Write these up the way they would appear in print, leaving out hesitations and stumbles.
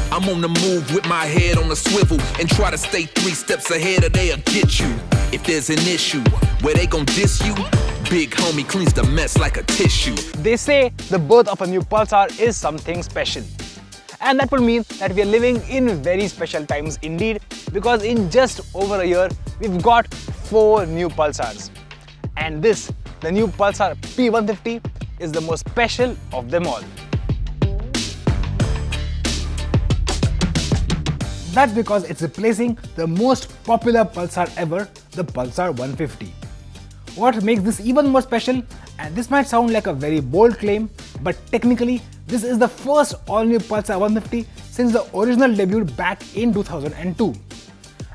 I'm on the move with my head on a swivel and try to stay 3 steps ahead or they'll get you. If there's an issue where they gon' diss you, big homie cleans the mess like a tissue. They say the birth of a new Pulsar is something special. And that would mean that we are living in very special times indeed, because in just over a year, we've got 4 new Pulsars. And this, the new Pulsar P150, is the most special of them all. That's because it's replacing the most popular Pulsar ever, the Pulsar 150. What makes this even more special, and this might sound like a very bold claim, but technically this is the first all-new Pulsar 150 since the original debut back in 2002.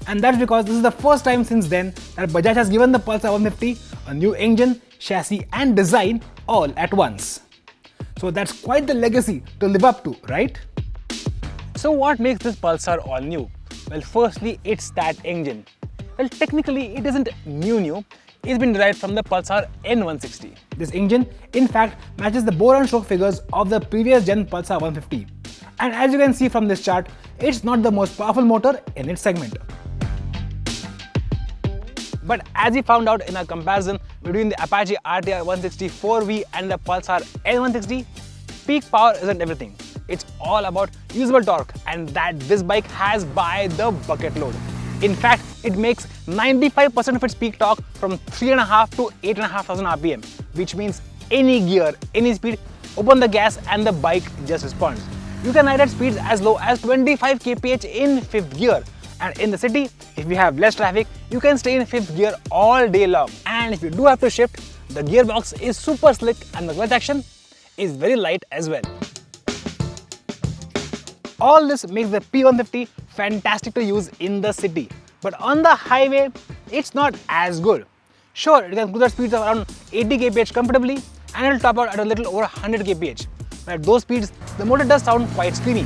And that's because this is the first time since then that Bajaj has given the Pulsar 150 a new engine, chassis and design all at once. So that's quite the legacy to live up to, right? So what makes this Pulsar all new? Well, firstly, it's that engine. Well, technically it isn't new. It's been derived from the Pulsar N160. This engine, in fact, matches the bore and stroke figures of the previous gen Pulsar 150. And as you can see from this chart, it's not the most powerful motor in its segment. But as we found out in a comparison between the Apache RTR 160 4V and the Pulsar N160, peak power isn't everything. It's all about usable torque, and that this bike has by the bucket load. In fact, it makes 95% of its peak torque from 3.5 to 8,500 RPM, which means any gear, any speed, open the gas and the bike just responds. You can ride at speeds as low as 25 kph in 5th gear. And in the city, if you have less traffic, you can stay in 5th gear all day long. And if you do have to shift, the gearbox is super slick and the clutch action is very light as well. All this makes the P150 fantastic to use in the city. But on the highway, it's not as good. Sure, it can cruise at speeds of around 80 kph comfortably, and it'll top out at a little over 100 kph. But at those speeds, the motor does sound quite screamy.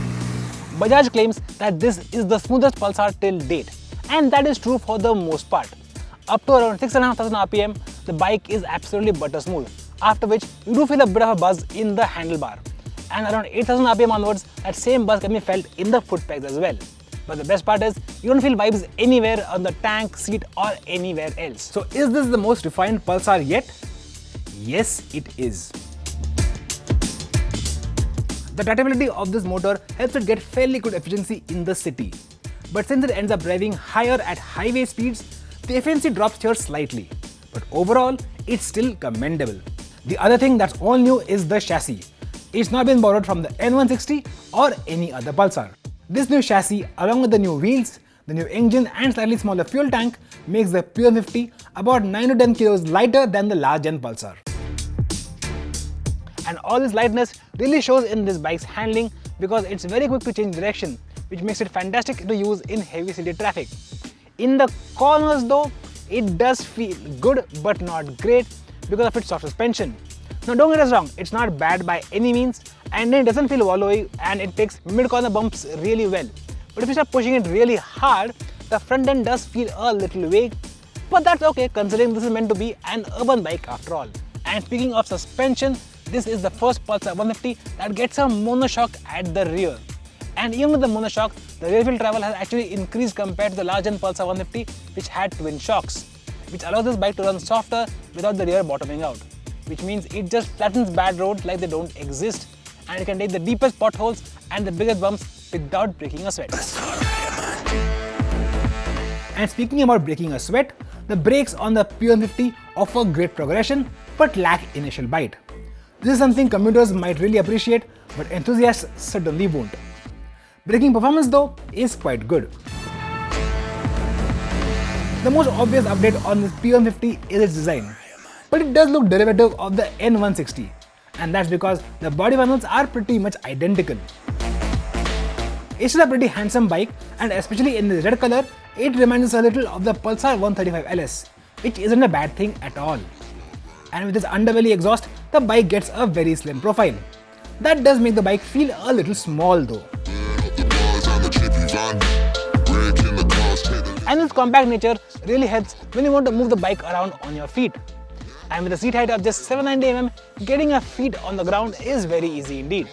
Bajaj claims that this is the smoothest Pulsar till date, and that is true for the most part. Up to around 6,500 RPM, the bike is absolutely butter smooth, after which you do feel a bit of a buzz in the handlebar. And around 8,000 RPM onwards, that same buzz can be felt in the foot pegs as well. But the best part is, you don't feel vibes anywhere on the tank, seat or anywhere else. So is this the most refined Pulsar yet? Yes, it is. The tractability of this motor helps it get fairly good efficiency in the city. But since it ends up driving higher at highway speeds, the efficiency drops here slightly. But overall, it's still commendable. The other thing that's all new is the chassis. It's not been borrowed from the N160 or any other Pulsar. This new chassis, along with the new wheels, the new engine and slightly smaller fuel tank, makes the P150 about 9 to 10 kilos lighter than the last gen Pulsar. And all this lightness really shows in this bike's handling because it's very quick to change direction, which makes it fantastic to use in heavy city traffic. In the corners though, it does feel good but not great because of its soft suspension. Now don't get us wrong, it's not bad by any means, and it doesn't feel wallowy and it takes mid-corner bumps really well. But if you start pushing it really hard, the front end does feel a little vague, but that's okay considering this is meant to be an urban bike after all. And speaking of suspension, this is the first Pulsar 150 that gets a monoshock at the rear. And even with the monoshock, the rear wheel travel has actually increased compared to the large gen Pulsar 150 which had twin shocks, which allows this bike to run softer without the rear bottoming out. Which means it just flattens bad roads like they don't exist, and it can take the deepest potholes and the biggest bumps without breaking a sweat. And speaking about breaking a sweat, the brakes on the P150 offer great progression but lack initial bite. This is something commuters might really appreciate, but enthusiasts certainly won't. Braking performance though is quite good. The most obvious update on this P150 is its design. But it does look derivative of the N160, and that's because the body panels are pretty much identical. It's still a pretty handsome bike, and especially in the red color, it reminds us a little of the Pulsar 135 LS, which isn't a bad thing at all. And with its underbelly exhaust, the bike gets a very slim profile. That does make the bike feel a little small though. And its compact nature really helps when you want to move the bike around on your feet. And with a seat height of just 790 mm, getting your feet on the ground is very easy indeed.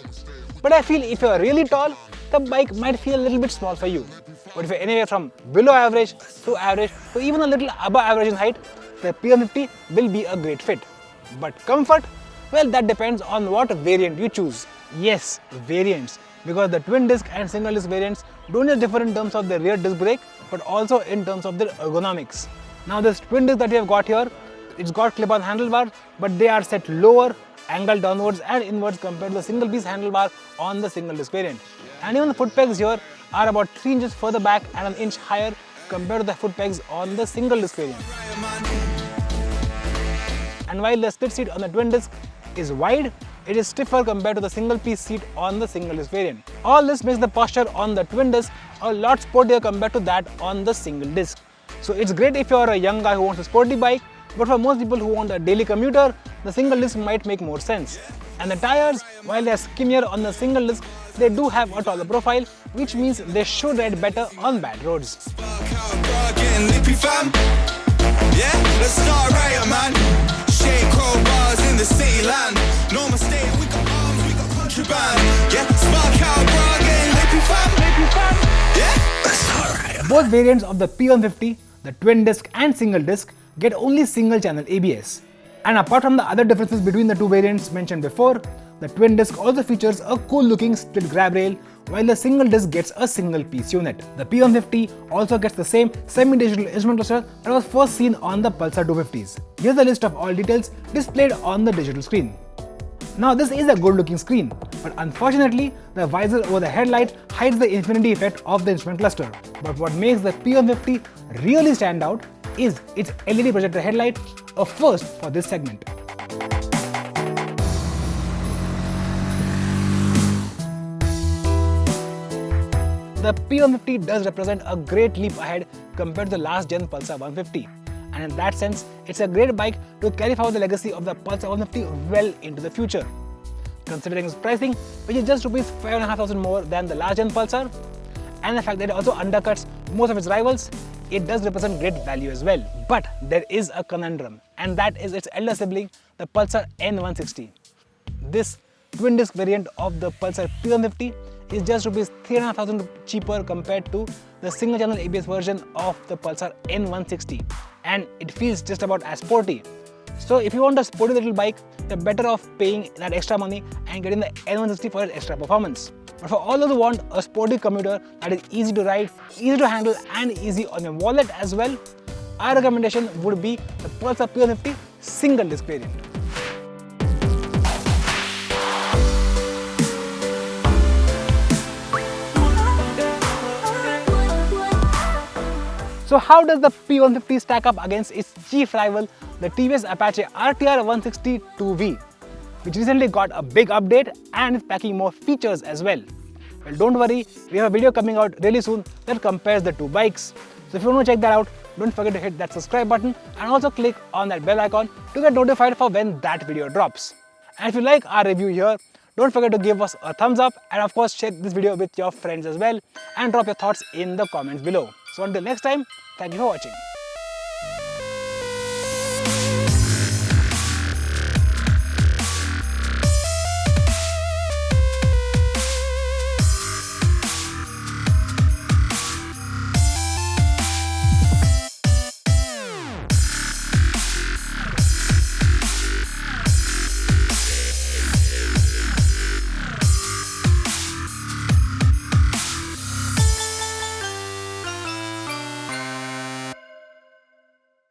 But I feel if you're really tall, the bike might feel a little bit small for you. But if you're anywhere from below average to even a little above average in height, the P150 will be a great fit. But comfort? Well, that depends on what variant you choose. Yes, variants, because the twin disc and single disc variants don't just differ in terms of the rear disc brake, but also in terms of their ergonomics. Now this twin disc that we have got here, it's got clip-on handlebar, but they are set lower, angled downwards and inwards compared to the single piece handlebar on the single disc variant. And even the foot pegs here are about 3 inches further back and an inch higher compared to the foot pegs on the single disc variant. And while the split seat on the twin disc is wide, it is stiffer compared to the single piece seat on the single disc variant. All this makes the posture on the twin disc a lot sportier compared to that on the single disc. So it's great if you're a young guy who wants a sporty bike, but for most people who want a daily commuter, the single disc might make more sense. And the tires, while they are skinnier on the single disc, they do have a taller profile, which means they should ride better on bad roads. Both variants of the P150, the twin disc and single disc, get only single channel ABS. And apart from the other differences between the two variants mentioned before, the twin disc also features a cool looking split grab rail, while the single disc gets a single piece unit. The P150 also gets the same semi-digital instrument cluster that was first seen on the Pulsar 250s. Here's a list of all details displayed on the digital screen. Now this is a good looking screen, but unfortunately the visor over the headlight hides the infinity effect of the instrument cluster. But what makes the P150 really stand out is its LED projector headlight, a first for this segment. The P150 does represent a great leap ahead compared to the last gen Pulsar 150. And in that sense, it's a great bike to carry forward the legacy of the Pulsar 150 well into the future. Considering its pricing, which is just Rs 5,500 more than the last gen Pulsar, and the fact that it also undercuts most of its rivals, it does represent great value as well. But there is a conundrum, and that is its elder sibling, the Pulsar N160. This twin disc variant of the Pulsar P150 is just Rs 3,500 cheaper compared to the single channel ABS version of the Pulsar N160, and it feels just about as sporty. So if you want a sporty little bike, you're better off paying that extra money and getting the N160 for its extra performance. But for all those who want a sporty commuter that is easy to ride, easy to handle and easy on your wallet as well, our recommendation would be the Pulsar P150 single disc variant. So how does the P150 stack up against its chief rival, the TVS Apache RTR 160 2V, which recently got a big update and is packing more features as well? Well, don't worry, we have a video coming out really soon that compares the two bikes. So if you want to check that out, don't forget to hit that subscribe button and also click on that bell icon to get notified for when that video drops. And if you like our review here, don't forget to give us a thumbs up and of course share this video with your friends as well and drop your thoughts in the comments below. So until next time, thank you for watching.